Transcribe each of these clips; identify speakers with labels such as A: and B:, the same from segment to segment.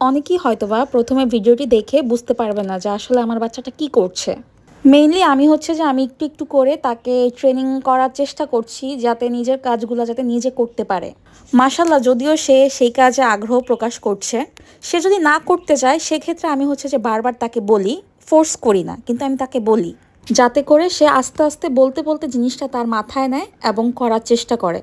A: অনেকেই হয়তোবা প্রথমে ভিডিওটি দেখে বুঝতে পারবে না যে আসলে আমার বাচ্চাটা কি করছে। মেইনলি আমি হচ্ছে যে আমি একটু একটু করে তাকে ট্রেনিং করার চেষ্টা করছি যাতে নিজের কাজগুলো যাতে নিজে করতে পারে। মাশাআল্লাহ, যদিও সে সেই কাজে আগ্রহ প্রকাশ করছে। সে যদি না করতে চায় সেক্ষেত্রে আমি হচ্ছে যে বারবার তাকে বলি, ফোর্স করি না, কিন্তু আমি তাকে বলি যাতে করে সে আস্তে আস্তে বলতে বলতে জিনিসটা তার মাথায় নেয় এবং করার চেষ্টা করে।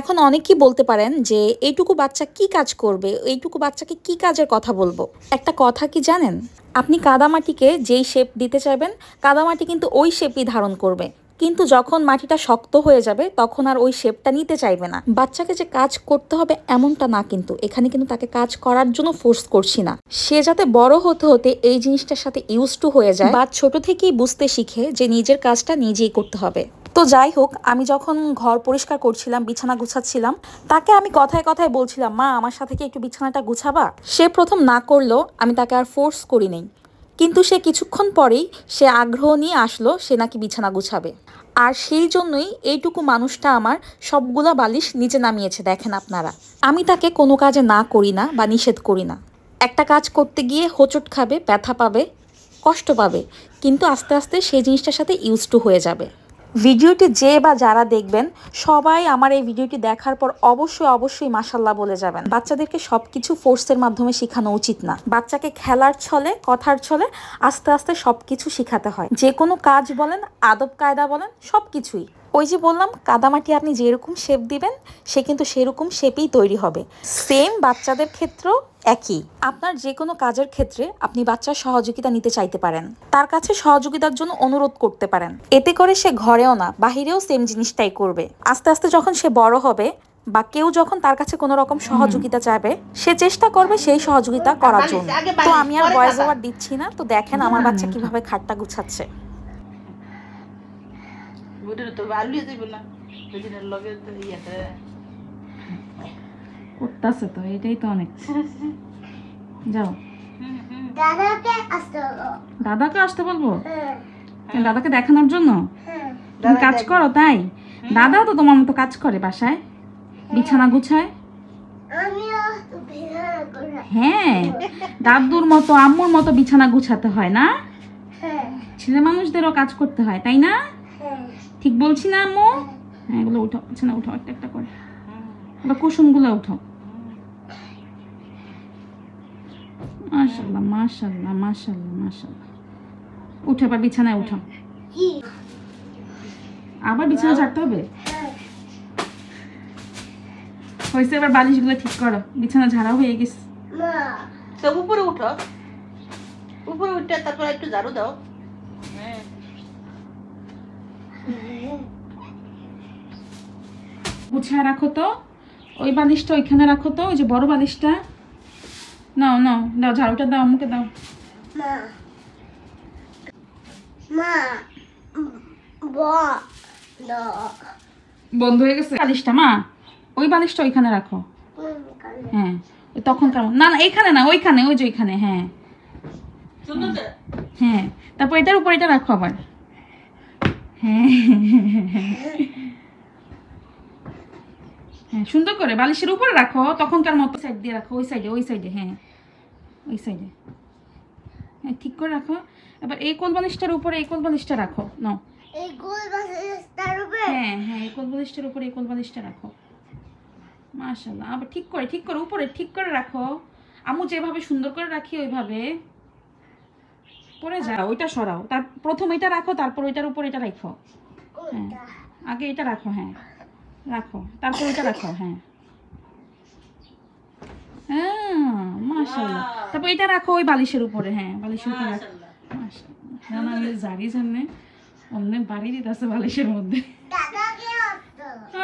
A: এখন অনেকেই বলতে পারেন যে এইটুকু বাচ্চা কি কাজ করবে, এইটুকু বাচ্চাকে কি কাজের কথা বলবো। একটা কথা কি জানেন, আপনি কাদামাটিকে যেই শেপ দিতে চাইবেন কাদামাটি কিন্তু ওই শেপই ধারণ করবে, কিন্তু যখন মাটিটা শক্ত হয়ে যাবে তখন আর ওই শেপটা নিতে চাইবে না। বাচ্চাকে যে কাজ করতে হবে এমনটা না, কিন্তু এখানে কিন্তু তাকে কাজ করার জন্য ফোর্স করছি না। সে যাতে বড় হতে হতে এই জিনিসটার সাথে ইউজ টু হয়ে যায় বা ছোট থেকেই বুঝতে শিখে যে নিজের কাজটা নিজেই করতে হবে। তো যাই হোক, আমি যখন ঘর পরিষ্কার করছিলাম, বিছানা গুছাচ্ছিলাম, তাকে আমি কথায় কথায় বলছিলাম, মা আমার সাথে কি একটু বিছানাটা গুছাবা। সে প্রথম না করলো, আমি তাকে আর ফোর্স করি নাই, কিন্তু সে কিছুক্ষণ পরেই সে আগ্রহ নিয়ে আসলো সে নাকি বিছানা গুছাবে। আর সেই জন্যই এইটুকু মানুষটা আমার সবগুলা বালিশ নিচে নামিয়েছে। দেখেন আপনারা, আমি তাকে কোনো কাজে না করি না বা নিষেধ করি না। একটা কাজ করতে গিয়ে হোঁচট খাবে, ব্যথা পাবে, কষ্ট পাবে, কিন্তু আস্তে আস্তে সেই জিনিসটার সাথে ইউজ টু হয়ে যাবে। ভিডিওটি যে বা যারা দেখবেন সবাই আমার এই ভিডিওটি দেখার পর অবশ্যই মাশাআল্লাহ বলে যাবেন। বাচ্চাদেরকে সবকিছু ফোর্সের মাধ্যমে শেখানো উচিত না। বাচ্চাকে খেলার ছলে, কথার ছলে আস্তে আস্তে সবকিছু শেখাতে হয়। যে কোনো কাজ বলেন, আদব কায়দা বলেন, সবকিছুই। ওই যে বললাম, কাদামাটি আপনি যেরকম শেপ দিবেন সে কিন্তু সেরকম শেপেই তৈরি হবে। সেম বাচ্চাদের ক্ষেত্রেও একই। আপনার যে কোনো কাজের ক্ষেত্রে আপনি বাচ্চার সহযোগিতা নিতে চাইতে পারেন, তার কাছে সহযোগিতার জন্য অনুরোধ করতে পারেন। এতে করে সে ঘরেও না বাহিরেও সেম জিনিসটাই করবে। আস্তে আস্তে যখন সে বড় হবে বা কেউ যখন তার কাছে কোনো রকম সহযোগিতা চাইবে, সে চেষ্টা করবে সেই সহযোগিতা করার জন্য। তো আমি আর ভয়েস ওভার দিচ্ছি না, তো দেখেন আমার বাচ্চা কিভাবে খাটটা গুছাচ্ছে।
B: করতেছে তো, এটাই তো অনেক। যাও, দাদাকে আসতে বলবো। দাদাকে দেখানোর জন্য তুমি কাজ করো তাই? দাদাও তো তোমার মতো কাজ করে, বাসায় বিছানা গুছায়। হ্যাঁ, দাদুর মতো আম্মুর মতো বিছানা গুছাতে হয় না? ছেলে মানুষদেরও কাজ করতে হয়, তাই না? ঠিক বলছি না আম্মু? হ্যাঁ, এগুলো উঠাও, বিছানা উঠাও একটা একটা করে। ওটা কুসুমগুলো উঠাও। মাশাআল্লাহ মাশাআল্লাহ মাশাআল্লাহ মাশাআল্লাহ। উঠে আবার বিছানায় উঠাও। আবার বিছানা ঝাড়তে হবে? হয়েছে, এবার বালিশগুলো ঠিক করো। বিছানা ঝাড়া হয়ে গেছে।
C: তো উপরে উঠো, উপরে উঠে তারপর একটু ঝাড়ু দাও।
B: গুছিয়ে রাখো তো, ওই বালিশটা ওইখানে রাখো তো, ওই যে বড় বালিশটা। নাও নাও, দাও ঝাড়ুটা দাও, আমাকে দাও। বন্ধ হয়ে গেছে বালিশটা। মা, ওই বালিশটা ওইখানে রাখো। হ্যাঁ, তখন কেমন? না না, এইখানে না, ওইখানে, ওই যে ওইখানে। হ্যাঁ হ্যাঁ, তারপর এটার উপর এটা রাখো আবার। হ্যাঁ হ্যাঁ, সুন্দর করে বালিশের উপরে রাখো, তখনকার মতো সাইড দিয়ে রাখো। ওই সাইডে, ওই সাইডে। হ্যাঁ, ওই সাইডে। হ্যাঁ, ঠিক করে রাখো। এবার এই কোল বালিশটার উপরে এই কোল বালিশটা রাখো। নাও,
D: এই গোল বালিশটার উপরে।
B: হ্যাঁ হ্যাঁ, এই কোল বালিশটার উপরে এই কোল বালিশটা রাখো। মাশাআল্লাহ, আবার ঠিক করে উপরে ঠিক করে রাখো। আম্মু যেভাবে সুন্দর করে রাখি ওইভাবে। পরে যাও, ওইটা সরাও। তার প্রথম এটা রাখো, তারপর ওইটার উপর এটা রাখো। হ্যাঁ, আগে এটা রাখো। হ্যাঁ, রাখো, তারপর ওইটা রাখো। হ্যাঁ হ্যাঁ, মাশাআল্লাহ। তারপর এটা রাখো ওই বালিশের উপরে। হ্যাঁ, বালিশের উপরে রাখো। মাশাআল্লাহ। না না, আমি জারি সামনে অমনে বাড়ি দিতেছে বালিশের মধ্যে।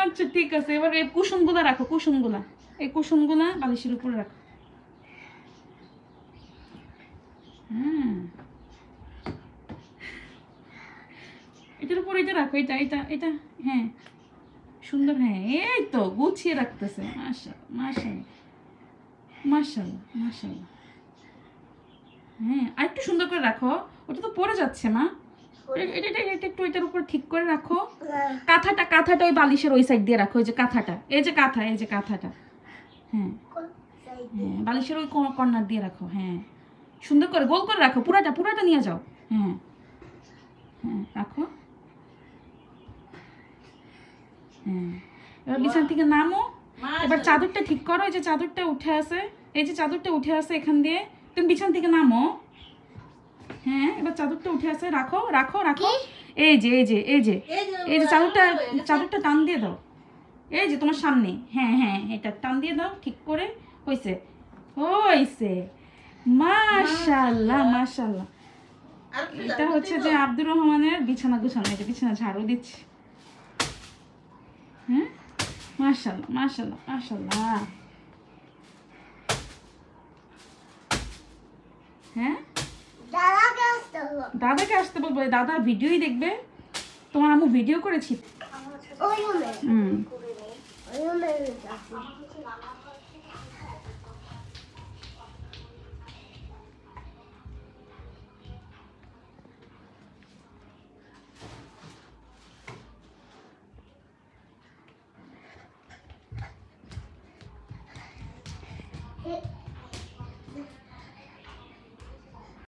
B: আচ্ছা ঠিক আছে, এবার এই কুসুমগুলা রাখো। কুসুমগুলা, এই কুসুমগুলা বালিশের উপরে রাখো। হ্যাঁ, এটার উপর এটা রাখো। এটা এটা এটা হ্যাঁ, সুন্দর। হ্যাঁ, এই তো গুছিয়ে রাখতেছে। মাশাআল্লাহ মাশাআল্লাহ মাশাআল্লাহ মাশাআল্লাহ। হ্যাঁ, আর একটু সুন্দর করে রাখো। ওটা তো পড়ে যাচ্ছে মা। এটা এটা এটা একটু এটার উপর ঠিক করে রাখো। কাঁথাটা ওই বালিশের ওই সাইড দিয়ে রাখো। এই যে কাঁথাটা, এই যে কাঁথা, এই যে কাঁথাটা। হ্যাঁ হ্যাঁ বালিশের ওই কর্নার দিয়ে রাখো। হ্যাঁ সুন্দর করে গোল করে রাখো, পুরাটা পুরাটা নিয়ে যাও। হ্যাঁ হ্যাঁ রাখো। হ্যাঁ এবার বিছানা থেকে নামো। এবার চাদরটা ঠিক করো, এই যে চাদরটা উঠে আছে, এই যে চাদরটা উঠে আছে এখান দিয়ে, তুমি বিছানা থেকে নামো। হ্যাঁ এবার চাদরটা উঠে আছে, রাখো রাখো রাখো। এই যে এই যে এই যে এই যে চাদরটা, চাদরটা টান দিয়ে দাও, এই যে তোমার সামনে। হ্যাঁ হ্যাঁ এটা টান দিয়ে দাও ঠিক করে। হয়েছে হয়েছে, মাশাআল্লাহ মাশাআল্লাহ। এটা হচ্ছে যে আব্দুর রহমানের বিছানা গুছানো, এটা বিছানা ঝাড়ু দিচ্ছে। হ্যাঁ মাশাআল্লাহ মাশাআল্লাহ মাশাআল্লাহ। হ্যাঁ
D: দাদাকে আসতে হলো।
B: দাদাকে আসতে বলবো, দাদা ভিডিওই দেখবে, তোমার আম্মু ভিডিও করেছি।
D: ওই রুমে
B: হুম
D: ওই রুমে আছে।